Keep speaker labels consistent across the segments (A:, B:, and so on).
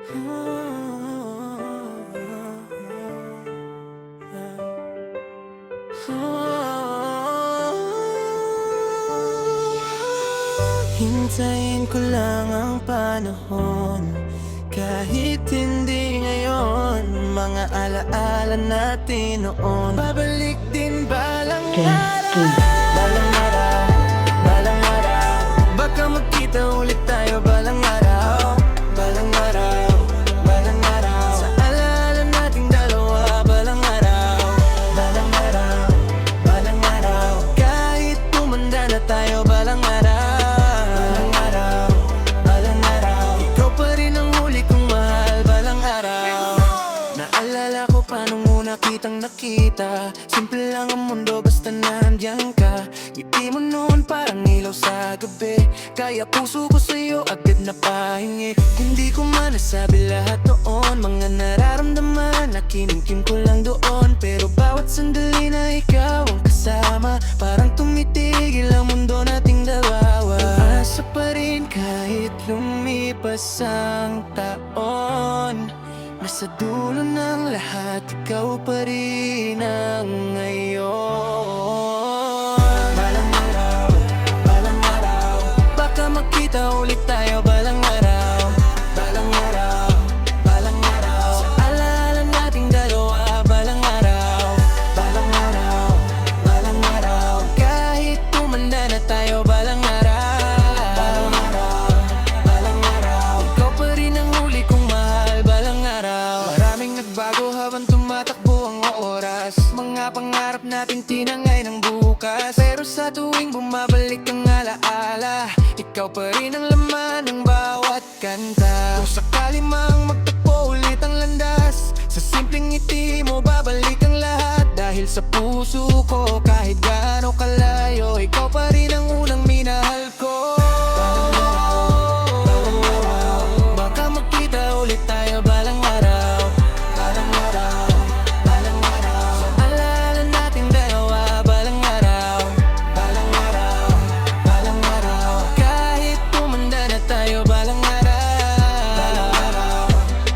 A: Hintayin ko lang ang panahon, kahit hindi ngayon. Mga alaala natin noon, babalik din balang araw. Balang araw, balang araw, baka magkita ulit tayo balang araw. Balang araw, balang araw, sa alaala nating dalawa balang araw. Balang araw, balang araw, kahit tumanda na tayo balang araw. Kitang nakita, simple lang ang mundo basta nandiyan ka. Ngiti mo noon parang ilaw sa gabi, kaya puso ko sa'yo agad na pahingi. Hindi ko man nasabi lahat noon, mga nararamdaman na kinimkim ko lang doon. Pero bawat sandali na ikaw ang kasama, parang tumitigil ang mundo nating dalawa. Asa pa rin kahit lumipas ang taon, nasa dulo ng lahat, ikaw pa rin ang ngayon. Balang araw, balang araw, baka magkita ulit tayo balang araw. Balang araw, balang araw, sa alaala nating dalawa balang araw. Balang araw, balang araw, kahit tumanda na tayo balang araw. Balang araw, balang araw, ikaw pa rin ang huli kong mahal balang araw. Maraming nagbago habang tumatakbo ang oras, mga pangarap natin tinangay ng bukas. Pero sa tuwing bumabalik ang alaala, ikaw pa rin ang laman ng bawat kanta. Kung sakali mang magtagpo ulit ang landas, sa simpleng ngiti mo babalik ang lahat. Dahil sa puso ko kahit gaano kalayo, ikaw pa rin ang unang minahal ko. Balang araw, baka magkita ulit tayo balang araw. Balang araw, balang araw, sa alaala nating dalawa balang araw. Balang araw, balang araw, kahit tumanda na tayo balang araw. Balang araw,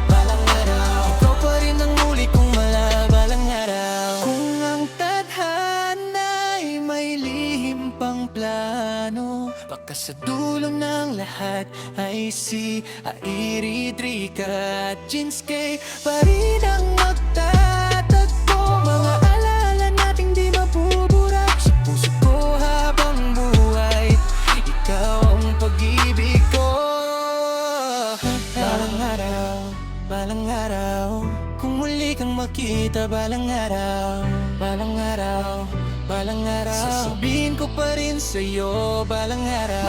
A: balang araw, ikaw pa rin ang huli kong mahal balang araw. Kung ang tadhana'y may lihim pang plano, baka sa dulo ng lahat ay si Airidrika at Jinskay pa rin ang magtatagpo. Mga alaala nating di mabubura sa puso ko habang buhay, ikaw ang pag-ibig ko. Balang araw, balang araw, kung muli kang makita balang araw. Balang araw, balang araw, sasabihin ko pa rin sa'yo balang araw.